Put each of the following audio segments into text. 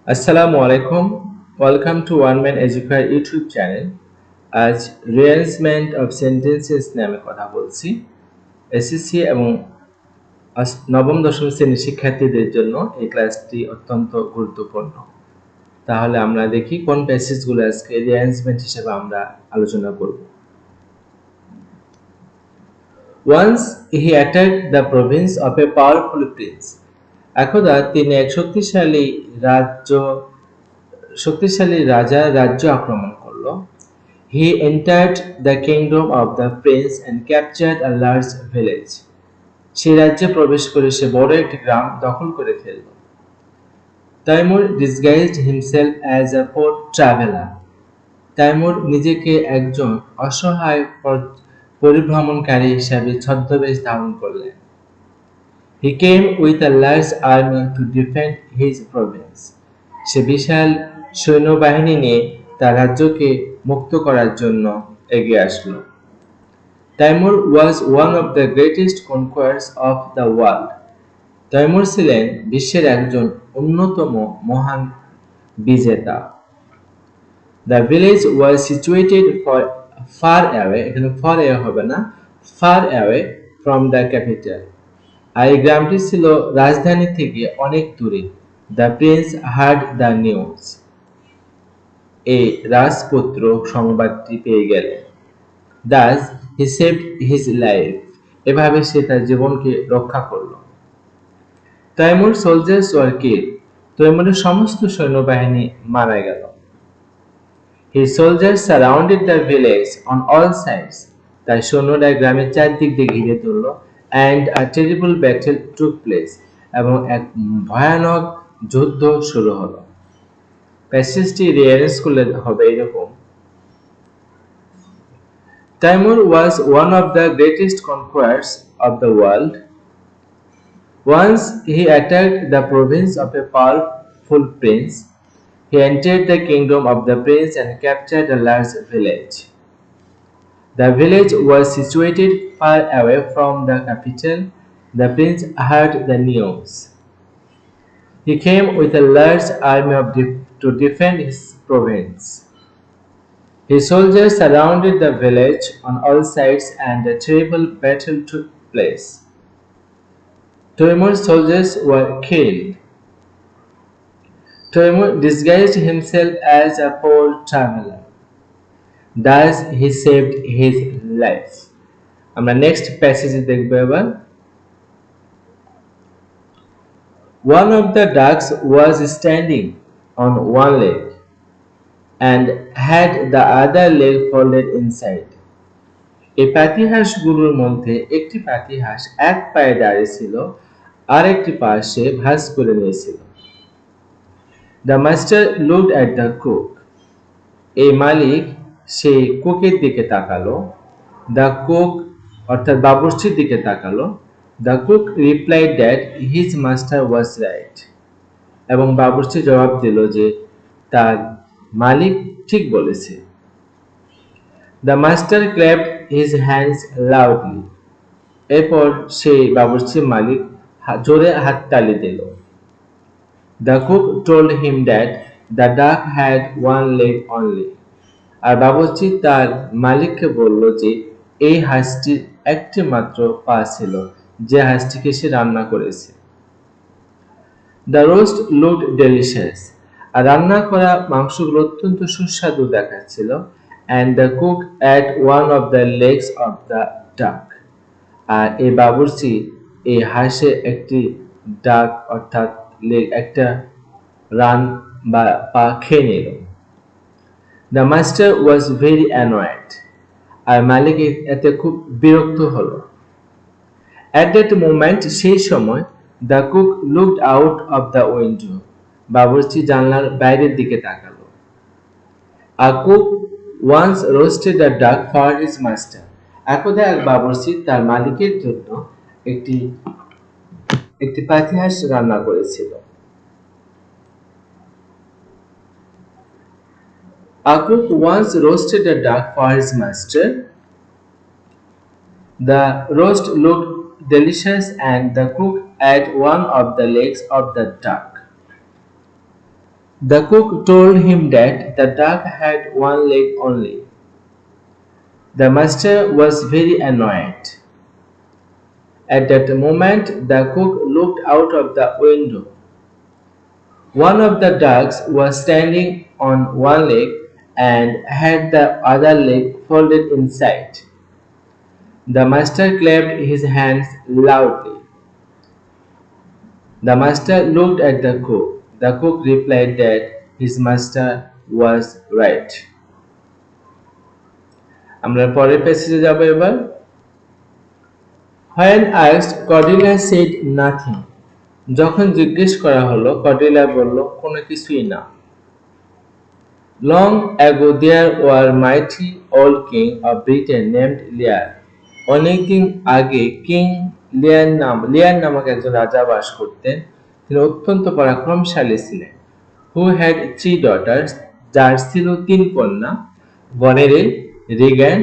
Assalamu alaikum. Welcome to One Man Educate YouTube channel. আজ rearrangement of sentences নামে কথা বলছি। এসএসসি এবং নবম দশম শ্রেণীর শিক্ষার্থীদের জন্য এই ক্লাসটি অত্যন্ত গুরুত্বপূর্ণ। তাহলে আমরা দেখি কোন প্যাসেজগুলো আজকে রিঅ্যারেঞ্জমেন্ট হিসেবে আমরা আলোচনা করব। Once he attacked the province of a powerful prince. একদা তিনি এক শক্তিশালী রাজা রাজ্য আক্রমণ করল। He entered the kingdom of the prince and captured a large village. সেই রাজ্যে প্রবেশ করে সে বড় একটি গ্রাম দখল করে ফেলল। Taimur disguised himself as a poor traveler. Taimur নিজেকে একজন অসহায় পরিভ্রমণকারী হিসাবে ছদ্মবেশ ধারণ করলেন। He came with a large army to defend his province. সে বিশাল সৈন্যবাহিনী নিয়ে তার রাজ্যকে মুক্ত করার জন্য এগিয়ে আসলো। Taimur was one of the greatest conquerors of the world. Taimur ছিলেন বিশ্বের একজন অন্যতম মহান বিজেতা। The village was situated far away, এখানে far away হবে না, far away from the capital. আর এই গ্রামটি ছিল রাজধানী থেকে অনেক দূরে। The prince heard the news. এই রাজপুত্র সংবাদটি পেয়ে গেলেন। Thus he saved his life. এভাবে সে তার জীবনকে রক্ষা করল। Taimur soldiers were killed. তৈমুরের সমস্ত সৈন্যবাহিনী মারা গেল। His soldiers surrounded the village on all sides. তার সৈন্যরা গ্রামের চারদিক দিয়ে ঘিরে ধরল and a terrible battle took place. এবং এক ভয়ানক যুদ্ধ শুরু হলো। প্যাসেজটি রিঅ্যারেঞ্জ করলে হবে এরকম। Taimur was one of the greatest conquerors of the world. Once he attacked the province of a powerful prince. He entered the kingdom of the prince and captured a large village. The village was situated far away from the capital. The prince heard the news. He came with a large army to defend his province. His soldiers surrounded the village on all sides and a terrible battle took place. Taimur's soldiers were killed. Taimur disguised himself as a poor traveler. Thus he saved his life. আমরা next প্যাসেজে দেখব এবার। One of the ducks was standing on one leg and had the other leg folded inside. এই পাতিহাঁসগুলোর মধ্যে একটি পাতিহাঁস এক পায়ে দাঁড়িয়ে ছিল আর একটি পা সে ভাঁজ করে নিয়েছিল। The master looked at the cook. এই মালিক সেই কুকের দিকে তাকালো। The cook অর্থাৎ বাবুর্চির দিকে তাকালো। The cook replied that his master was right. এবং বাবুর্চি জবাব দিল যে তার মালিক ঠিক বলেছে। The master clapped his hands loudly. এরপর সেই বাবুর্চি মালিক জোরে হাততালি দিল। The cook told him that the duck had one leg only. আর বাবুর্চি তার মালিককে বলল যে এই হাঁসটির একটি মাত্র পা ছিল, যে হাঁসটিকে সে রান্না করেছে। The roast looked delicious. আর রান্না করা মাংসগুলো অত্যন্ত সুস্বাদু দেখাচ্ছিল। And the cook ate one of the legs of the duck. আর এই বাবুর্চি এই হাঁসের একটি ডাক অর্থাৎ একটা রান বা পা খেয়ে নিল। The master was very annoyed. আর মালিক এতে খুব বিরক্ত হলো। At that moment, সেই সময়, the cook looked out of the window. বাবুর্চি জানলার বাইরের দিকে তাকালো। A cook once roasted a duck for his master. একদা এক বাবুর্চি তার মালিকের জন্য একটি পাতিহাঁস রান্না করেছিল। A cook once roasted a duck for his master. The roast looked delicious and the cook ate one of the legs of the duck. The cook told him that the duck had one leg only. The master was very annoyed. At that moment, the cook looked out of the window. One of the ducks was standing on one leg and had the other leg folded inside. The master clapped his hands loudly. The master looked at the cook. The cook replied that his master was right. আমরা পরের প্যাসেজে যাব এবার। When asked, Cordelia said nothing. যখন জিজ্ঞেস করা হলো, Cordelia বলল কোনো কিছুই না। Long ago there were mighty old king of Britain named Lear. অনেকদিন আগে কিং লিয়ার নামক একজন রাজা বাস করতেন। তিনি অত্যন্ত পরাক্রমশালী ছিলেন। Who had three daughters, যার ছিল তিন কন্যা, গনেরিল, রিগ্যান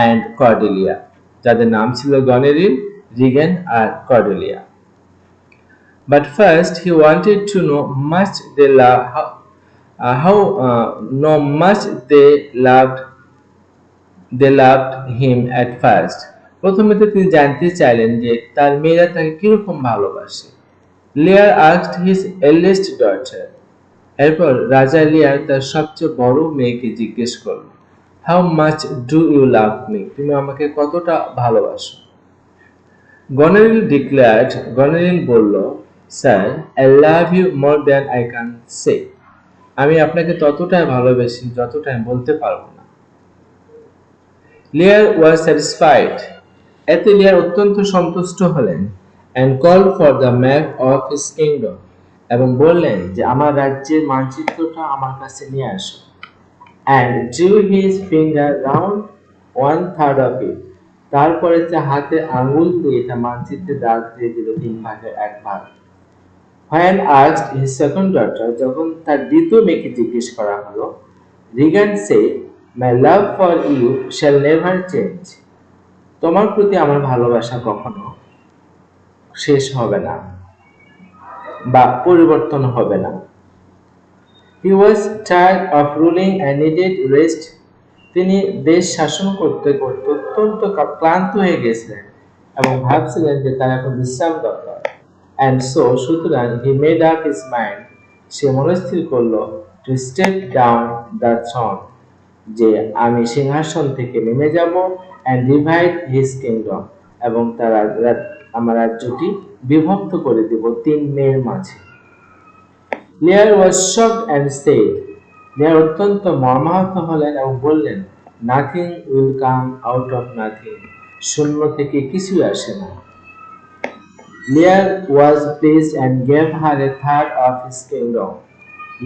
and কর্ডেলিয়া, যাদের নাম ছিল গনেরিল, রিগ্যান আর Cordelia. But first he wanted to know much they love how know much they loved him at first. প্রথমে তো তিনি জানতে চাইলেন যে তার মেয়েরা তাকে কিরকম ভালোবাসে। Lear asked his eldest daughter. এরপর রাজা লিয়ার তার সবচেয়ে বড় মেয়েকে জিজ্ঞেস করল, How much do you love me? তুমি আমাকে কতটা ভালোবাসো? গনেরিল বলল, Sir, I love you more than I can say. আমি আপনাকে ততটাই ভালোবাসি যতটা আমি বলতে পারবো না। Lear was satisfied. এতে লিয়ার অত্যন্ত সন্তুষ্ট হলেন and called for the map of his kingdom. এবং বললেন যে আমার রাজ্যের মানচিত্রটা আমার কাছে নিয়ে আসো। And drew his finger round 1/3 of it. তারপরে সে হাতে আঙ্গুল দিয়ে এটা মানচিত্রে দাগ দিয়ে দিল 1/3 ভাগ। When asked his second daughter, যখন তার দ্বিতীয় মেয়েকে জিজ্ঞেস করা হলো, Regan said, My love for you shall never change. তোমার প্রতি আমার ভালোবাসা কখনো শেষ হবে না বা পরিবর্তন হবে না। He was tired of ruling and needed rest. তিনি দেশ শাসন করতে করতে অত্যন্ত ক্লান্ত হয়ে গেছিলেন এবং ভাবছিলেন যে তার এখন বিশ্রাম দরকার। And so সুতরাং he made up his mind. সে মনস্থির করলো to step down the throne, যে আমি সিংহাসন থেকে নেমে যাব and divide his kingdom, এবং তার আমার রাজ্যটি বিভক্ত করে দেব তিন মেয়ের মাঝে। Lear was shocked and said, Lear অত্যন্ত মর্মাহত হলেন এবং বললেন, Nothing will come out of nothing. শূন্য থেকে কিছুই আসে না। Lear was pleased and gave her 1/3 of his kingdom.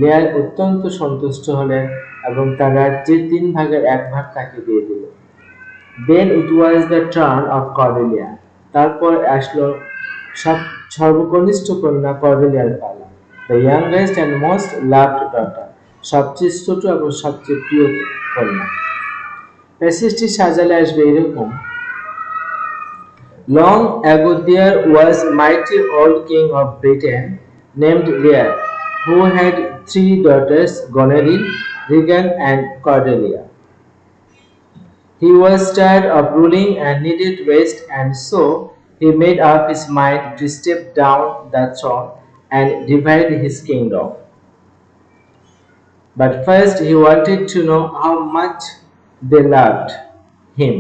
Lear অত্যন্ত সন্তুষ্ট হলেন এবং তার রাজ্যের 1/3 তাকে দিয়ে দিল। Then it was the turn of Cordelia. তারপর আসলো সর্বকনিষ্ঠ কন্যা কর্ডেলিয়ার পালা। The youngest and most loved daughter. সবচেয়ে ছোট এবং সবচেয়ে প্রিয় কন্যা। প্যাসেজটি সাজালে আসবে এরকম, Long ago there was mighty old king of Britain named Lear, who had 3 daughters, Goneril, Regan and Cordelia. He was tired of ruling and needed rest, and so he made up his mind to step down the throne and divide his kingdom. But first he wanted to know how much they loved him.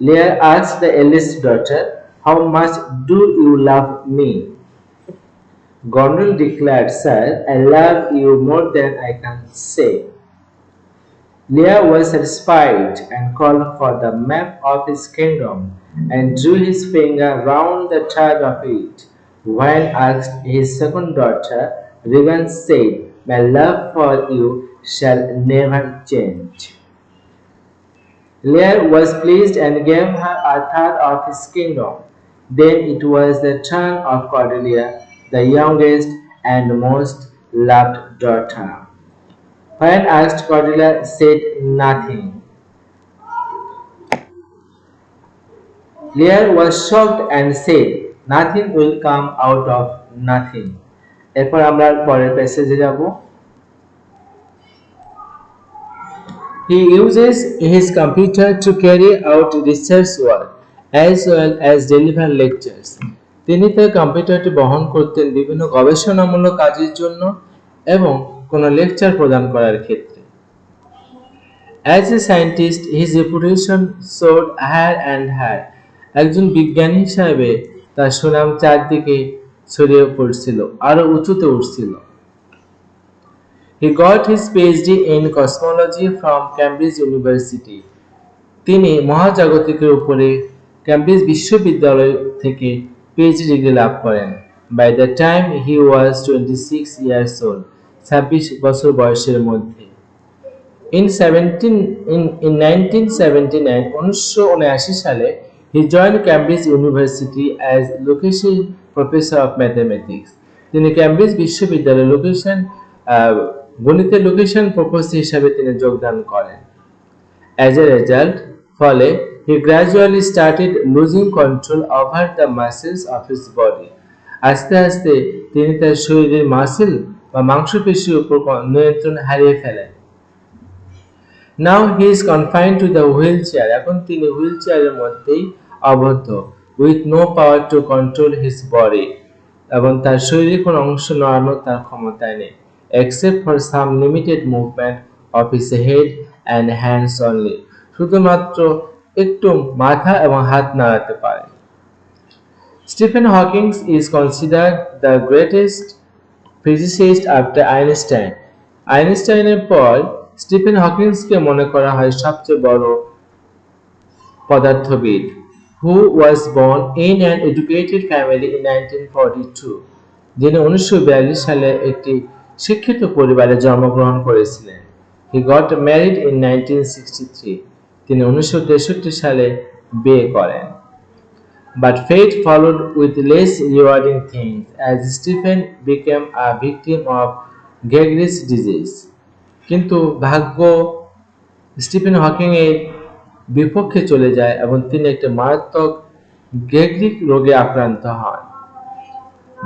Lear asked the eldest daughter, How much do you love me? Goneril declared, Sir, I love you more than I can say. Lear was satisfied and called for the map of his kingdom and drew his finger round the third of it. When asked his second daughter, Regan said, My love for you shall never change. Lear was pleased and gave her 1/3 of his kingdom. Then it was the turn of Cordelia, the youngest and most loved daughter. When asked, Cordelia said nothing. Lear was shocked and said, Nothing will come out of nothing. এরপর আমরা পরের প্যাসেজে যাব। He uses his computer to carry out research work as well as deliver lectures. তিনি তার কম্পিউটারটি বহন করতেন বিভিন্ন গবেষণামূলক কাজের জন্য এবং কোনো লেকচার প্রদান করার ক্ষেত্রে। As a scientist, his reputation soared higher and higher. একজন বিজ্ঞানী হিসাবে তার সুনাম চারদিকে ছড়িয়ে পড়ছিল, আরো উঁচুতে উঠছিল। He got his PhD in cosmology from Cambridge University. তিনি মহাজাগতিকের উপরে ক্যামব্রিজ বিশ্ববিদ্যালয় থেকে পিএইচডি ডিগ্রি লাভ করেন। By the time he was 26 years old, 26 বছর বয়সের মধ্যে। In 1979, 1979 সালে, he joined Cambridge University as location professor of mathematics. তিনি ক্যামব্রিজ বিশ্ববিদ্যালয়ে গণিতের লোকেশন প্রফেসর হিসাবে তিনি যোগদান করেন। As a result, ফলে he gradually started losing control over the muscles of his body. আস্তে আস্তে তিনি তার শরীরের মাসল বা মাংসপেশির উপর নিয়ন্ত্রণ হারিয়ে ফেলেন। Now he is confined to the wheelchair. এখন তিনি হুইলচেয়ারের মধ্যেই আবদ্ধ, with no power to control his body. এবং তার শরীরের কোনো অংশ নড়ানোর তার ক্ষমতায় নেই, except for some limited movement of his head and hands only. শুধুমাত্র একটু মাথা এবং হাত নাড়াতে পারে। Stephen Hawking is considered the greatest physicist after Einstein. আইনস্টাইনের পর স্টিফেন হকিংসকে মনে করা হয় সবচেয়ে বড় পদার্থবিদ। Who was born in an educated family in 1942. যিনি 1942 সালে একটি শিক্ষিত পরিবারে জন্মগ্রহণ করেছিলেন। He got married in 1963. তিনি 1963 সালে বিয়ে করেন। But fate followed with less rewarding things as Stephen became a victim of Greig's disease. কিন্তু ভাগ্য স্টিফেন হকিং এর বিপক্ষে চলে যায় এবং তিনি একটি মারাত্মক গ্রেগরিক রোগে আক্রান্ত হন।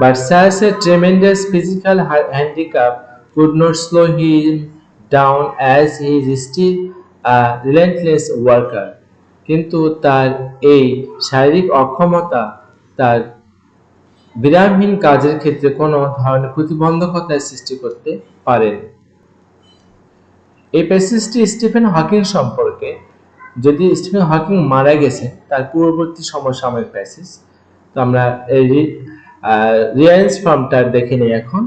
But such a tremendous physical handicap could not slow him down as he is still a relentless worker. কিন্তু তার এই শারীরিক অক্ষমতা তার বিরামহীন কাজের ক্ষেত্রে কোনো ধরনের প্রতিবন্ধকতার সৃষ্টি করতে পারেনি। এই প্যাসেজটি স্টিফেন হকিং সম্পর্কে, যদি স্টিফেন হকিং মারা গেছেন তার পূর্ববর্তী সমসাময়িক প্যাসেজ, তো আমরা এই রিয়ারেন্স ফর্মটা দেখে নিই এখন।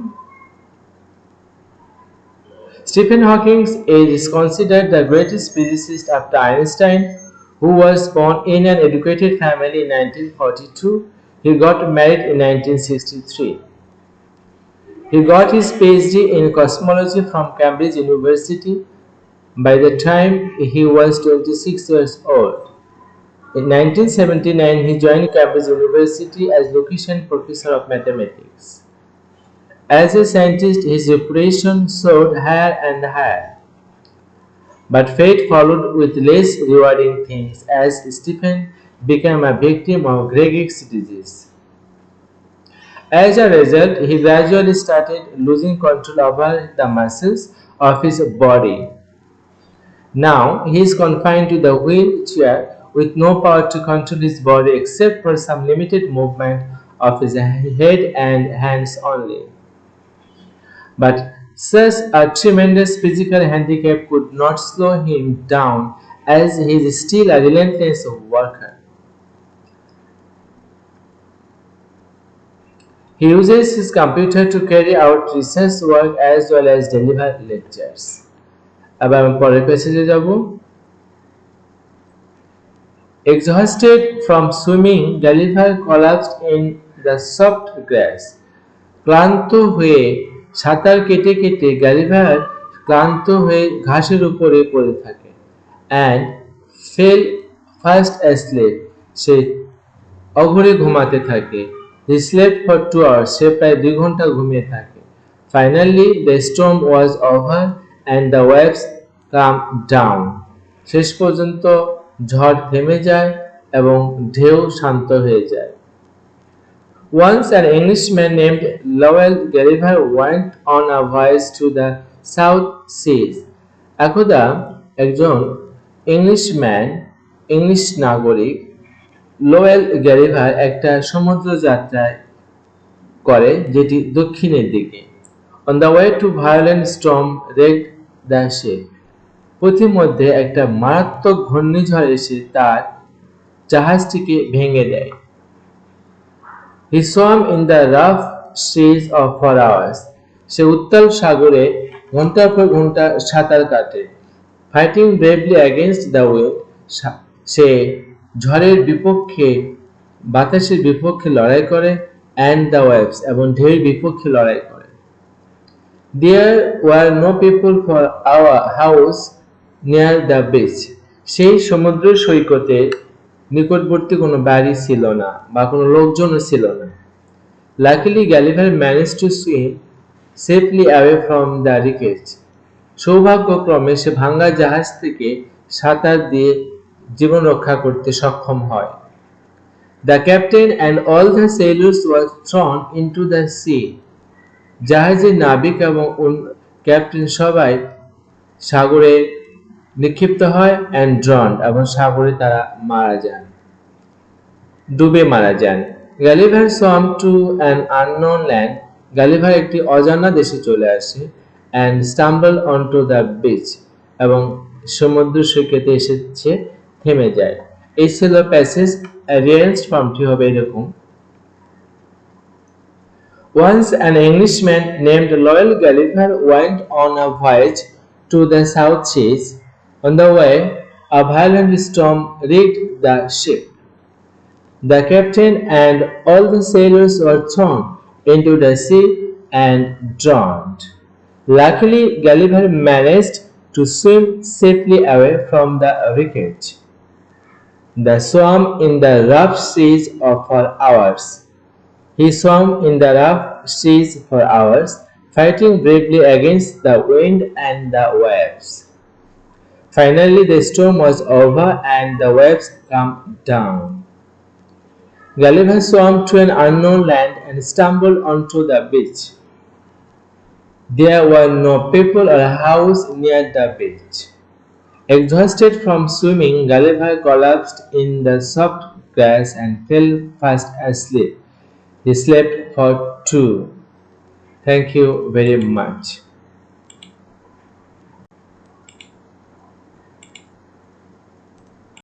Stephen Hawking is considered the greatest physicist after Einstein, who was born in an educated family in 1942. He got married in 1963. He got his PhD in cosmology from Cambridge University by the time he was 26 years old. In 1979, he joined Cambridge University as location professor of mathematics. As a scientist, his reputation soared higher and higher. But fate followed with less rewarding things as Stephen became a victim of Greig's disease. As a result, he gradually started losing control over the muscles of his body. Now, he is confined to the wheelchair with no power to control his body except for some limited movement of his head and hands only. But such a tremendous physical handicap could not slow him down as he is still a relentless worker. He uses his computer to carry out research work as well as deliver lectures. আবার আমি পরের প্যাসেজে যাব। Exhausted from swimming, Gulliver collapsed in the soft grass. ক্লান্ত হয়ে সাঁতার কেটে কেটে Gulliver ক্লান্ত হয়ে ঘাসের উপরে পড়ে থাকে। And fell fast asleep. সে অঘরে ঘুমাতে থাকে। He slept for 2 hours. সে প্রায় 2 ঘন্টা ঘুমিয়ে থাকে। Finally, the storm was over and the waves calmed down. শেষ পর্যন্ত ঝড় থেমে যায় এবং ঢেউ শান্ত হয়ে যায়। Once an Englishman named Lowell Gulliver went on a voyage to the South Seas. একদা একজন ইংলিশ নাগরিক লোয়েল গ্যালিভার একটা সমুদ্র যাত্রায় করে যেটি দক্ষিণের দিকে। On the way to violent storm red the ship. পথিমধ্যে একটা মারাত্মক ঘূর্ণিঝড় এসে তার জাহাজটিকে ভেঙে দেয়। He swam in the rough seas for hours. সে উত্তাল সাগরে ঘন্টার পর ঘন্টা সাঁতার কাটে। Fighting bravely against the wind. সে ঝড়ের বিপক্ষে বাতাসের বিপক্ষে লড়াই করে অ্যান্ড দ্য ওয়েভস এবং ঢেউয়ের বিপক্ষে লড়াই করে। There were no people for our house near the beach. সেই সমুদ্র সৈকতে নিকটবর্তী কোনো বাড়ি ছিল না বা কোনো লোকজনও ছিল না। Luckily, Gulliver managed to swim safely away from the wreckage. সৌভাগ্যক্রমে সে ভাঙা জাহাজ থেকে সাঁতার দিয়ে জীবন রক্ষা করতে সক্ষম হয়। The captain and all the sailors were thrown into the sea. জাহাজের নাবিক এবং ক্যাপ্টেন সবাই সাগরে নিক্ষিপ্ত হয় and drowned এবং সাগরে তারা ডুবে মারা যান। Gulliver swam to an unknown land. Gulliver একটি অজানা দেশে চলে আসে and stumbled onto the beach এবং সমুদ্র সৈকতে এসেছে থেমে যায়। এই ছিল প্যাসেজ। রিয়ারেঞ্জড ফর্মটি হবে এরকম। Once an Englishman named Loyal Gulliver went on a voyage to the South Seas. On the way, a violent storm wrecked the ship. The captain and all the sailors were thrown into the sea and drowned. Luckily, Gulliver managed to swim safely away from the wreckage. They swam in the rough seas for hours. He swam in the rough seas for hours, fighting bravely against the wind and the waves. Finally, the storm was over and the waves calmed down. Gulliver swam to an unknown land and stumbled onto the beach. There were no people or house near the beach. Exhausted from swimming, Gulliver collapsed in the soft grass and fell fast asleep. He slept for 2. Thank you very much.